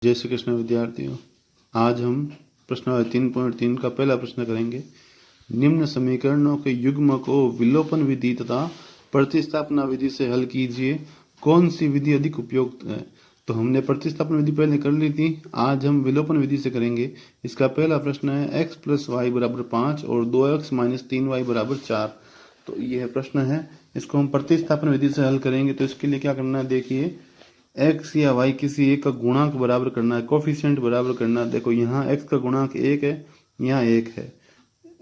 जय श्री कृष्ण विद्यार्थियों, आज हम प्रश्नावली 3.3 का पहला प्रश्न करेंगे। निम्न समीकरणों के युग्म को विलोपन विधि तथा प्रतिस्थापना विधि से हल कीजिए। कौन सी विधि अधिक उपयुक्त है? तो हमने प्रतिस्थापन विधि पहले कर ली थी, आज हम विलोपन विधि से करेंगे। इसका पहला प्रश्न है x + y = 5 और 2x - 3y = 4। तो यह प्रश्न है, इसको हम प्रतिस्थापन विधि से हल करेंगे। तो इसके लिए क्या करना है, देखिए x या y किसी एक का गुणांक बराबर करना है, कोफिशिएंट बराबर करना है। देखो यहाँ x का गुणांक 1 है, यहाँ 1 है,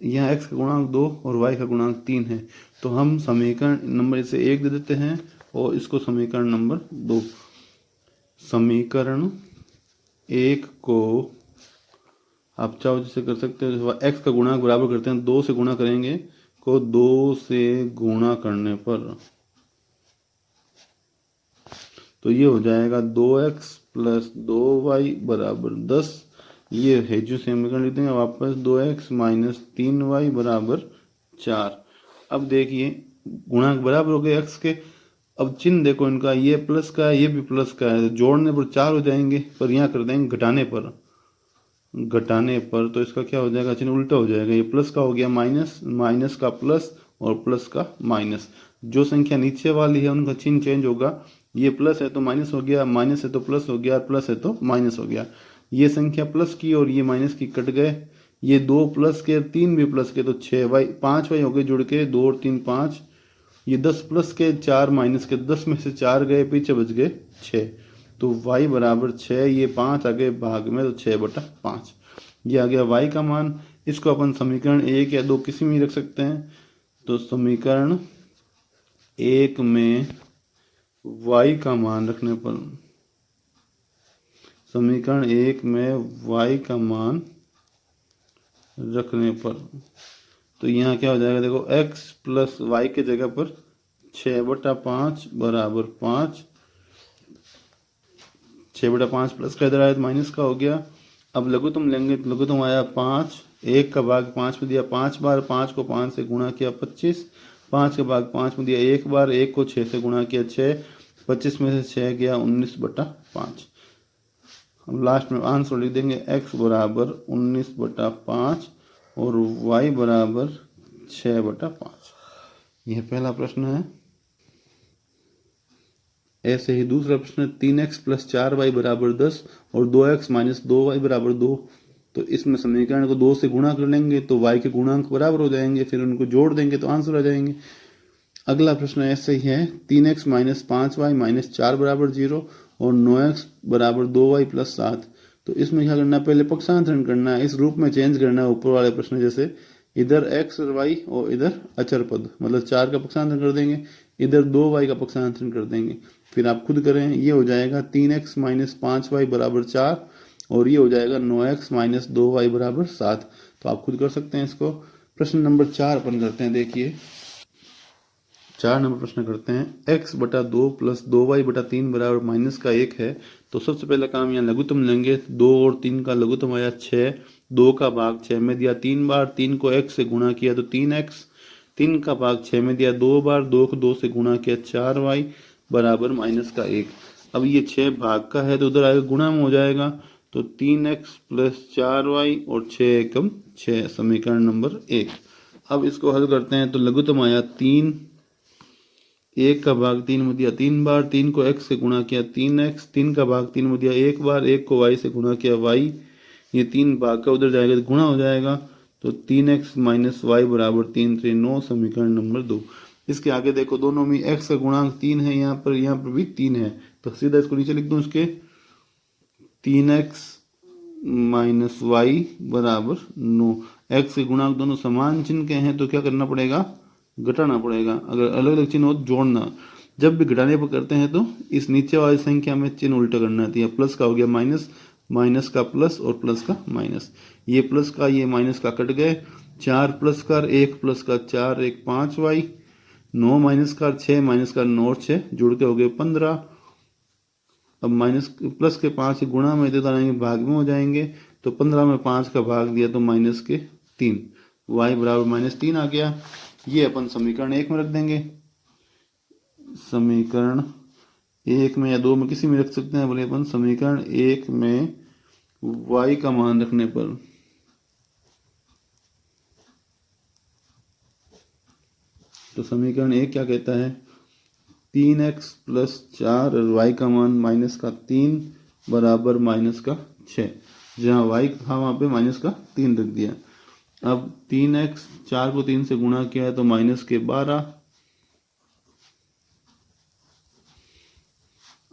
यहाँ x का गुणांक 2 और y का गुणांक 3 है। तो हम समीकरण नंबर इसे 1 दे देते हैं और इसको समीकरण नंबर 2। समीकरण 1 को आप चाहो जैसे कर सकते हो, x का गुणांक बराबर करते हैं, 2 से गुणा करेंगे, को 2 से गुणा करने पर तो ये हो जाएगा 2x + 2y = 10। ये है जो समीकरण लिख देंगे वापस, 2x - 3y = 4। अब देखिए गुणांक बराबर हो गए x के। अब चिन्ह देखो इनका, ये प्लस का है, ये भी प्लस का है, तो जोड़ने पर 4 हो जाएंगे, पर यहाँ कर देंगे घटाने पर तो इसका क्या हो जाएगा, चिन्ह उल्टा हो जाएगा। ये प्लस का हो गया माइनस, माइनस का प्लस और प्लस का माइनस। जो संख्या नीचे वाली है उनका चिन्ह चेंज होगा। ये प्लस है तो माइनस हो गया, माइनस है तो प्लस हो गया, प्लस है तो माइनस हो गया। ये संख्या प्लस की और ये माइनस की कट गए। ये 2 प्लस के, 3 भी प्लस के, तो 6y 5y हो गए जुड़ के, 2 और 3 5। ये 10 प्लस के, 4 माइनस के, 10 में से 4 गए, पीछे बच गए 6। तो y = 6, ये 5 आ गए भाग में, तो 6/5 ये आ गया y का मान। इसको अपन समीकरण 1 या 2 किसी में रख सकते हैं। तो समीकरण 1 में y का मान रखने पर, समीकरण 1 में y का मान रखने पर तो यहाँ क्या हो जाएगा, देखो x + y के जगह पर 6/5 = 5। 6/5 प्लस का इधर आया तो माइनस का हो गया। अब लघुत्तम लेंगे तो लघुत्तम आया 5। 1 का भाग 5 में दिया 5 बार, 5 को 5 से गुणा किया 25। 5 का भाग 5 में दिया 1 बार, 1 को 6 से गुणा किया 6। 25 में से 6 गया 19/5। हम लास्ट में आंसर लिख देंगे, x = 19/5 और y = 6/5। यह पहला प्रश्न है। ऐसे ही दूसरा प्रश्न, 3x + 4y = 10 और 2x - 2y = 2। तो इसमें समीकरण को 2 से गुणा कर लेंगे तो y के गुणांक बराबर हो जाएंगे, फिर उनको जोड़ देंगे तो आंसर आ जाएंगे। अगला प्रश्न ऐसे ही है, 3x - 5y - 4 = 0 और 9x = 2y + 7। तो इसमें क्या करना है, पहले पक्षांतरण करना है, इस रूप में चेंज करना है ऊपर वाले प्रश्न जैसे। इधर x और y और इधर अचर पद, मतलब 4 का पक्षांतरण कर देंगे, इधर 2y का पक्षांतरण कर देंगे। फिर आप खुद करें, ये हो जाएगा 3x - 5y = 4 और ये हो जाएगा 9x - 2y = 7। तो आप खुद कर सकते हैं इसको। प्रश्न नंबर 4 अपन करते हैं। देखिए 4 नंबर प्रश्न करते हैं, x/2 + 2y/3 = -1 है। तो सबसे पहला काम यहाँ लघुत्तम लेंगे, 2 और 3 का लघुत्तम आया 6। 2 का भाग 6 में दिया 3 बार, 3 को x से गुणा किया तो 3x। 3 का भाग 6 में दिया 2 बार, 2 को 2 से गुणा किया 4y = -1। अब ये 6 भाग का है तो उधर आएगा गुणा में हो जाएगा, तो 3x + 4y और 6 एकम 6, समीकरण नंबर 1। अब इसको हल करते हैं तो लघुत्तम आया 3। 1 का भाग 3 में दिया 3 बार, 3 को x से गुणा किया 3x। 3 का भाग 3 में दिया 1 बार, 1 को y से गुणा किया y। ये 3 भाग का उधर जाएगा तो गुणा हो जाएगा, तो 3x - y = 3 3 9, समीकरण नंबर 2। इसके आगे देखो, दोनों में x का गुणांक 3 है, यहाँ पर भी 3 है, तो सीधा इसको नीचे लिख दूं इसके, 3x - y = 9। x के गुणांक दोनों समान चिन्ह के हैं तो क्या करना पड़ेगा, घटाना पड़ेगा। अगर अलग अलग चिन्ह हो तो जोड़ना। जब भी घटाने पर करते हैं तो इस नीचे वाली संख्या में चिन्ह उल्टा करना है। प्लस का हो गया माइनस, माइनस का प्लस और प्लस का माइनस। ये प्लस का ये माइनस का कट गए। 4 प्लस का 1 प्लस का 4, 1 5y। 9 माइनस का 6 माइनस का 9 और 6 जुड़ के हो गए 15। अब माइनस प्लस के 5 गुणा में देते रहेंगे, भाग में हो जाएंगे, तो 15 में 5 का भाग दिया तो -3, y = -3 आ गया। ये अपन समीकरण 1 में रख देंगे। समीकरण एक में या दो में किसी में रख सकते हैं बोले अपन। समीकरण एक में y का मान रखने पर तो समीकरण एक क्या कहता है, 3x+4 और y का मान -3 बराबर -6। जहाँ y था वहाँ पे -3 रख दिया। अब 3x 4 को 3 से गुणा किया है तो -12।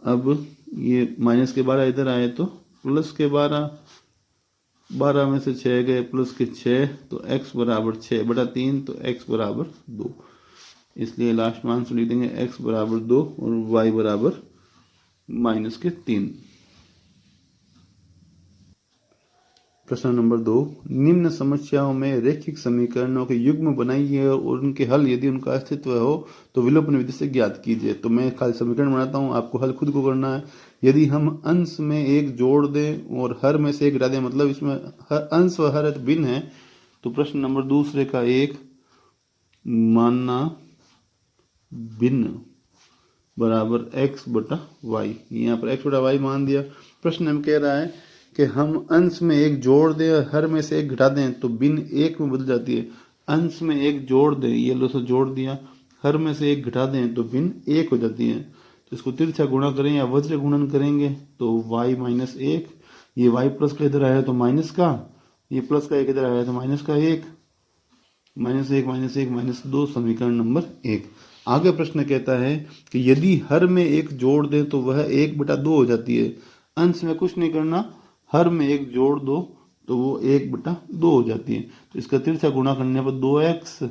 अब ये -12 इधर आए तो +12, 12 में से 6 गए +6 तो x बराबर 6/3 तो x बराबर 2। इसलिए लास्ट में आंसर लिख देंगे x बराबर 2 और y बराबर -3। प्रश्न नंबर 2, निम्न समस्याओं में रैखिक समीकरणों के युग्म बनाइए और उनके हल यदि उनका अस्तित्व हो तो विलोपन विधि से ज्ञात कीजिए। तो मैं खाली समीकरण बनाता हूँ, आपको हल खुद को करना है। यदि हम अंश में एक जोड़ दें और हर में से एक घटा दें, मतलब इसमें हर अंश व हर भिन्न है, तो प्रश्न नंबर दूसरे का एक मानना भिन्न बराबर x/y। यहाँ पर x/y मान दिया। प्रश्न में कह रहा है कि हम अंश में एक जोड़ दें और हर में से एक घटा दें तो भिन्न एक में बदल जाती है। अंश में एक जोड़ दें, ये लो से जोड़ दिया, हर में से एक घटा दें तो भिन्न एक हो जाती है। तो इसको तिरछा गुणा करें या वज्र गुणन करेंगे तो y - 1, ये y प्लस का इधर आया तो माइनस का, ये प्लस का एक इधर आया तो माइनस का एक, -1 - 2 समीकरण नंबर 1। आगे प्रश्न कहता है कि यदि हर में एक जोड़ दें तो वह 1/2 हो जाती है। अंश में कुछ नहीं करना, हर में एक जोड़ दो तो वो 1/2 हो जाती है। तो इसका तिरछा गुणा करने पर 2x,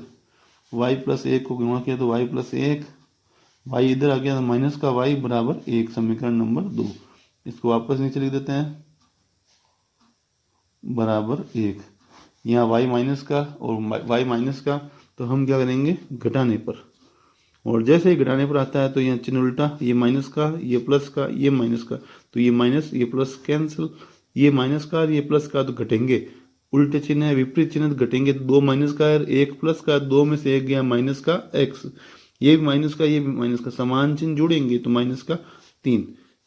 y + 1 को गुणा किया तो y + 1, y इधर आ गया तो माइनस का y बराबर 1 समीकरण नंबर 2। इसको वापस नीचे लिख देते हैं बराबर 1। यहाँ y माइनस का और y माइनस का तो हम क्या करेंगे घटाने पर, और जैसे ही घटाने पर आता है तो यहाँ चिन्ह उल्टा, ये माइनस का, ये प्लस का, ये माइनस का, तो ये माइनस ये प्लस कैंसिल, ये माइनस का और ये प्लस का तो घटेंगे। उल्टे चिन्ह है, विपरीत चिन्ह तो घटेंगे। तो 2 माइनस का है, 1 प्लस का, 2 में से 1 गया माइनस का x, ये भी माइनस का, ये भी माइनस का, समान चिन्ह जोड़ेंगे तो -3,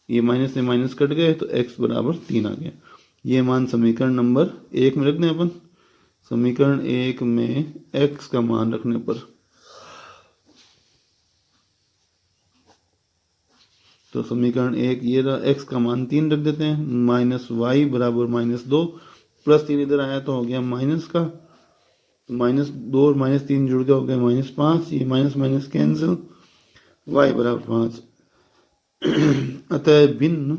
ये माइनस से माइनस कट गए तो x बराबर 3 आ गया। ये मान समीकरण नंबर 1 में रख दें अपन। समीकरण 1 में x का मान रखने पर तो समीकरण 1 ये रहा, x का मान 3 रख देते हैं, -y बराबर -2, +3 इधर आया तो हो गया माइनस का, -2 और -3 जुड़ के हो गया -5, ये माइनस माइनस कैंसिल, y बराबर 5। अतः भिन्न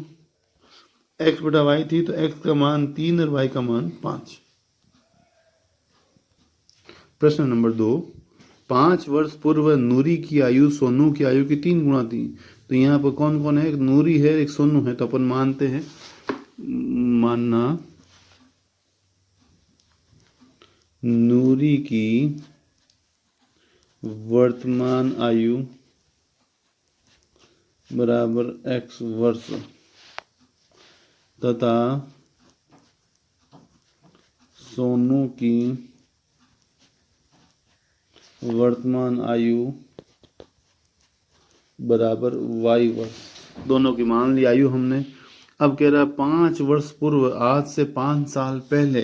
x/y थी तो x का मान 3 और y का मान 5। प्रश्न नंबर 2, 5 वर्ष पूर्व नूरी की आयु सोनू की आयु की 3 गुना थी। तो यहाँ पर कौन कौन है, एक नूरी है एक सोनू है। तो अपन मानते हैं, मानना नूरी की वर्तमान आयु बराबर x वर्ष तथा सोनू की वर्तमान आयु बराबर y वर्ष। दोनों की मान ली आयु हमने। अब कह रहा है 5 वर्ष पूर्व, आज से 5 साल पहले,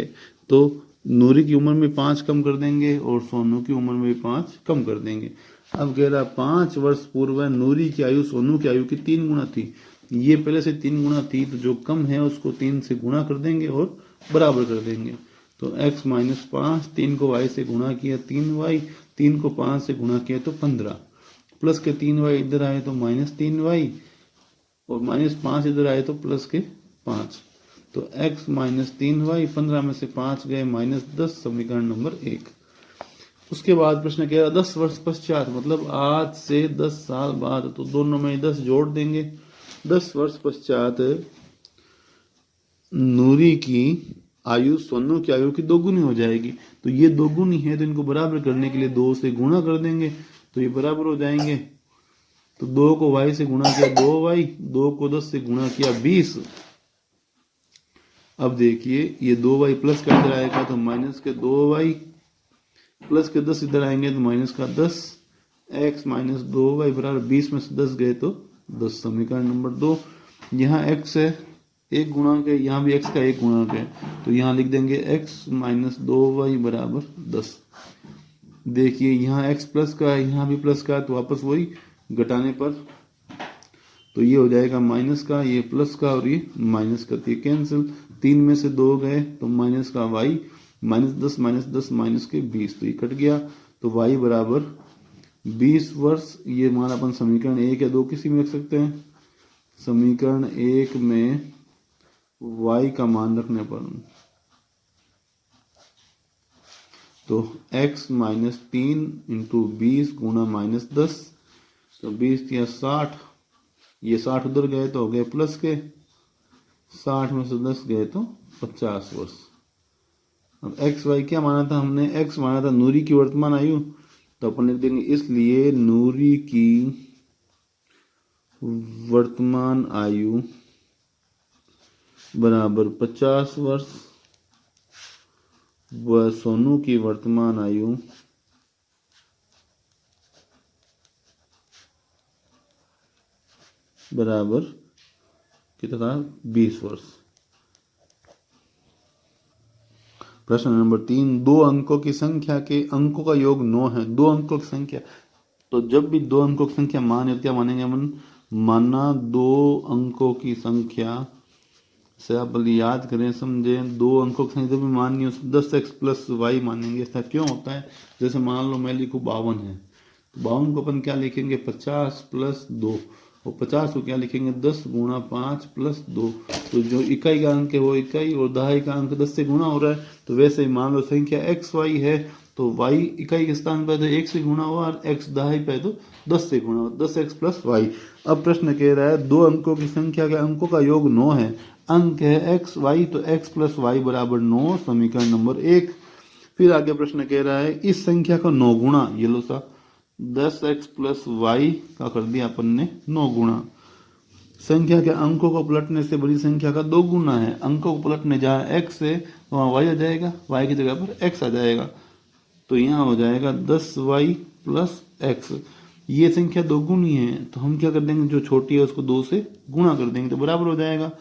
तो नूरी की उम्र में 5 कम कर देंगे और सोनू की उम्र में 5 कम कर देंगे। अब कह रहा है 5 वर्ष पूर्व नूरी की आयु सोनू की आयु की 3 गुना थी। ये पहले से 3 गुना थी तो जो कम है उसको 3 से गुणा कर देंगे और बराबर कर देंगे। तो x - 5, 3 को y से गुणा किया 3y, 3 को 5 से गुणा किया तो 15, प्लस के 3y इधर आए तो -3y और -5 इधर आए तो प्लस के 5, तो x - 3y, 15 में से 5 गए -10 समीकरण नंबर 1। उसके बाद प्रश्न कह रहा 10 वर्ष पश्चात, मतलब आज से 10 साल बाद, तो दोनों में 10 जोड़ देंगे। 10 वर्ष पश्चात नूरी की आयु सोनू की आयु की 2 गुनी हो जाएगी। तो ये 2 गुनी है तो इनको बराबर करने के लिए 2 से गुणा कर देंगे तो ये बराबर हो जाएंगे। तो 2 को y से गुणा किया 2y, 2 को 10 से गुणा किया 20। अब देखिए ये 2y प्लस का इधर आएगा तो माइनस के 2y, प्लस के 10 इधर आएंगे तो माइनस का 10, x - 2y बराबर 20 में से 10 गए तो 10। समीकरण नंबर 2, यहाँ x है एक गुणांक है, यहाँ भी x का एक गुणांक है, तो यहाँ लिख देंगे x माइनस 2y बराबर 10। देखिए यहाँ x प्लस का है, यहाँ भी प्लस का है, तो वापस वही घटाने पर तो ये हो जाएगा माइनस का, ये प्लस का और ये माइनस का, तो ये कैंसिल। 3 में से 2 गए तो माइनस का y, माइनस 10 माइनस के 20, तो ये कट गया। तो y बराबर 20 वर्ष। ये मान अपन समीकरण 1 या 2 किसी में रख सकते हैं। समीकरण 1 में y का मान रखने पर तो x माइनस 3 इंटू 20 गुणा माइनस 10, तो 20 या 60, ये 60 उधर गए तो हो गए प्लस के, 60 में से 10 गए तो 50 वर्ष। अब एक्स वाई क्या माना था हमने, x माना था नूरी की वर्तमान आयु, तो अपन लिख देंगे इसलिए नूरी की वर्तमान आयु बराबर 50 वर्ष व सोनू की वर्तमान आयु बराबर कितना था, 20 वर्ष। प्रश्न नंबर 3, 2 अंकों की संख्या के अंकों का योग 9 है। 2 अंकों की संख्या, तो जब भी 2 अंकों की संख्या माने, क्या मानेंगे अपन, माना 2 अंकों की संख्या से आप बल्कि याद करें, समझें, 2 अंकों की संख्या जब भी माननी है उसमें 10x प्लस वाई मानेंगे। ऐसा क्यों होता है, जैसे मान लो मैं लिखूँ 52 है, तो 52 को अपन क्या लिखेंगे, 50 प्लस 2, और 50 को क्या लिखेंगे, 10 गुणा 5 प्लस 2। तो जो इकाई का अंक है वो इकाई और दहाई का अंक 10 से गुणा हो रहा है। तो वैसे ही मान लो संख्या एक्स वाई है, तो वाई इकाई के स्थान पर तो 1 से गुणा हुआ और एक्स दहाई पे तो 10 से गुणा हुआ, 10x प्लस वाई। अब प्रश्न कह रहा है 2 अंकों की संख्या के अंकों का योग 9 है, अंक है एक्स वाई, तो x प्लस वाई बराबर 9, समीकरण नंबर 1। फिर आगे प्रश्न कह रहा है इस संख्या का 9 गुणा, ये लो सा 10x प्लस वाई का कर दिया अपन ने 9 गुणा। संख्या के अंकों को पलटने से बड़ी संख्या का 2 गुना है, अंकों को पलटने जहाँ x है वहाँ y आ जाएगा, y की जगह पर x आ जाएगा, तो यहाँ हो जाएगा 10y प्लस x। ये संख्या 2 गुनी है, तो हम क्या कर देंगे, जो छोटी है उसको 2 से गुणा कर देंगे तो बराबर हो जाएगा।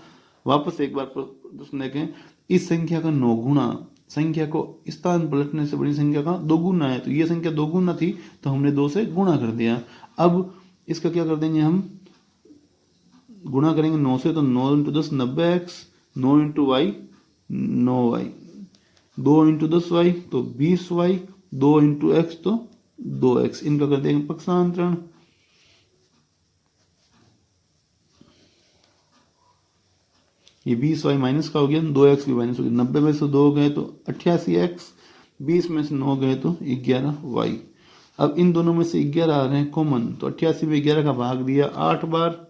वापस एक बार प्रश्न देखें, इस संख्या का 9 गुना, संख्या को स्थान पलटने से बड़ी संख्या का 2 गुना है, तो ये संख्या 2 गुना थी तो हमने 2 से गुणा कर दिया। अब इसका क्या कर देंगे, हम गुणा करेंगे 9 से, तो 9 into 10 90x, 9 into Y 9y, 2 into 10y तो 20y, 2 इंटू एक्स तो 2x, इनका कर देंगे पक्षांतरण। ये 20y माइनस का हो गया, 2x भी माइनस हो गया, 90 में से 2 गए तो 88x, 20 में से 9 गए तो 11y। अब इन दोनों में से 11 आ रहे हैं कॉमन, तो 88 में 11 का भाग दिया 8 बार,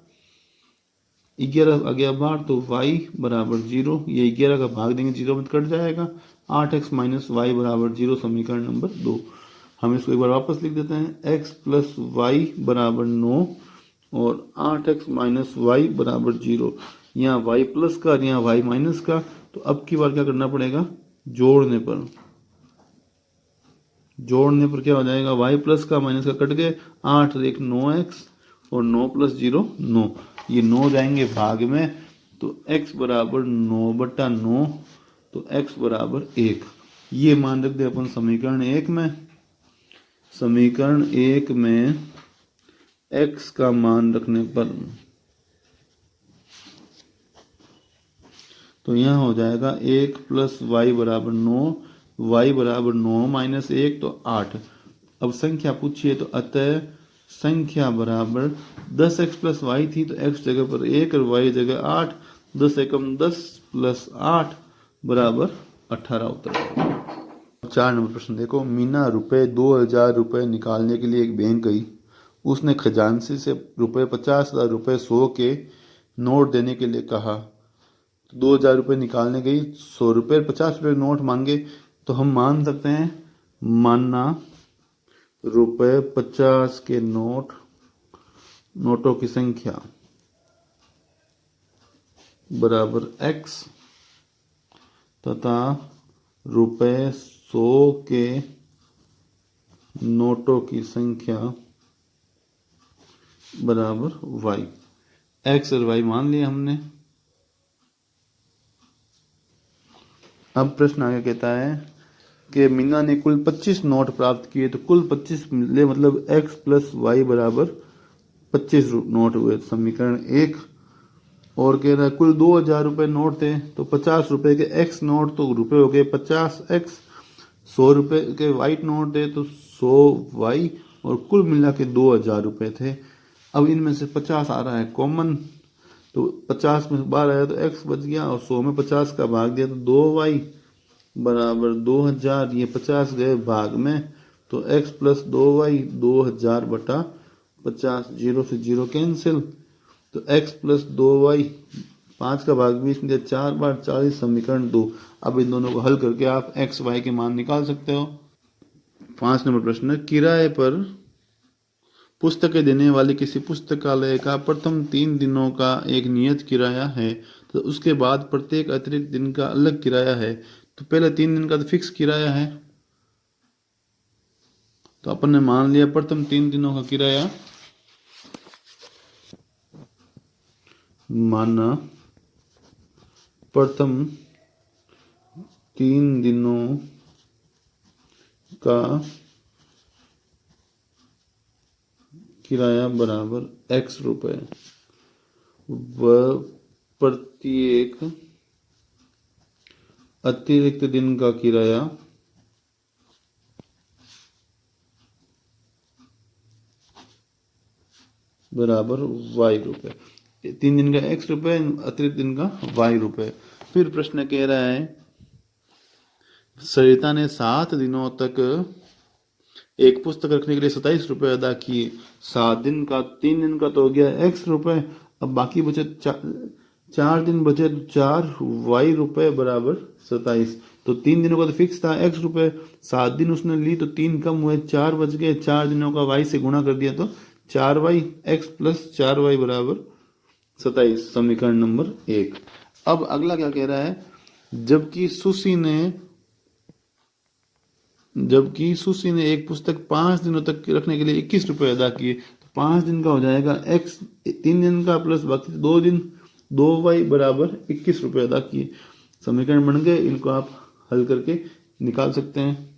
11 आ गया बार, तो y बराबर 0, ये 11 का भाग देंगे 0 में कट जाएगा, 8x माइनस वाई बराबर 0, समीकरण नंबर 2। हम इसको एक बार वापस लिख देते हैं, x प्लस वाई बराबर 9 और 8x माइनस वाई बराबर 0। यहाँ y प्लस का और यहाँ y माइनस का, तो अब की बार क्या करना पड़ेगा, जोड़ने पर क्या हो जाएगा, y प्लस का माइनस का कट गए, 8 एक 9x और 9 प्लस 0 9, ये 9 जाएंगे भाग में, तो x बराबर 9/9, तो x बराबर 1। ये मान रख दे अपन समीकरण 1 में। समीकरण 1 में x का मान रखने पर तो यहाँ हो जाएगा 1 प्लस वाई बराबर 9, y बराबर 9 माइनस 1 तो 8। अब संख्या पूछिए, तो अतः संख्या बराबर 10x प्लस वाई थी, तो x जगह पर 1 और y जगह 8, 10 एकम 10 प्लस 8 बराबर 18 उत्तर। 4 नंबर प्रश्न देखो, मीना रुपए 2000 रुपए निकालने के लिए एक बैंक गई, उसने खजांची से रुपए 50,000 रुपए 100 के नोट देने के लिए कहा। 2000 रुपये निकालने गई, 100 रुपये 50 रुपये नोट मांगे, तो हम मान सकते हैं, मानना रुपए 50 के नोटों की संख्या बराबर x तथा रुपए 100 के नोटों की संख्या बराबर y। एक्स और वाई मान लिया हमने। अब प्रश्न आगे कहता है कि मीना ने कुल 25 नोट प्राप्त किए, तो कुल 25 मिले मतलब x प्लस वाई बराबर 25 नोट हुए, समीकरण 1। और कह रहा है कुल 2000 रुपये नोट थे, तो 50 रुपए के x नोट तो रुपए हो गए 50x, 100 रुपए के वाइट नोट थे तो 100 वाई, और कुल मिला के 2000 रुपये थे। अब इनमें से 50 आ रहा है कॉमन, तो 50 में 12 आया तो x बच गया, और 100 में 50 का भाग दिया तो 2y बराबर 2000। ये 50 गए भाग में, तो x प्लस 2y 2000 बटा 50, 0 से 0 कैंसिल, तो x प्लस 2y 5 का भाग 20 में दिया 4 बार 40, समीकरण 2। अब इन दोनों को हल करके आप x y के मान निकाल सकते हो। 5 नंबर प्रश्न, किराए पर पुस्तकें देने वाले किसी पुस्तकालय का प्रथम 3 दिनों का एक नियत किराया है, तो उसके बाद प्रत्येक अतिरिक्त दिन का अलग किराया है। तो पहले 3 दिन का तो फिक्स किराया है, तो अपन ने मान लिया प्रथम 3 दिनों का किराया, माना प्रथम 3 दिनों का किराया बराबर x रुपए, व प्रत्येक अतिरिक्त दिन का किराया बराबर y रुपए। 3 दिन का x रुपए, अतिरिक्त दिन का y रुपए। फिर प्रश्न कह रहा है सरिता ने 7 दिनों तक एक पुस्तक रखने के लिए 27 रुपये अदा किए। 7 दिन का, 3 दिन का तो हो गया x रुपए, अब बाकी बचे 4 दिन बचे, तो 4 वाई रुपए बराबर 27। तो 3 दिनों का तो फिक्स था x रुपए, 7 दिन उसने ली तो 3 कम हुए, 4 बच गए, 4 दिनों का y से गुणा कर दिया तो 4y, x प्लस 4y बराबर 27, समीकरण नंबर 1। अब अगला क्या कह रहा है, जबकि सुशी ने एक पुस्तक 5 दिनों तक रखने के लिए 21 रुपये अदा किए, तो 5 दिन का हो जाएगा x, 3 दिन का प्लस बाकी 2 दिन, 2y बराबर 21 रुपये अदा किए। समीकरण बन गए, इनको आप हल करके निकाल सकते हैं।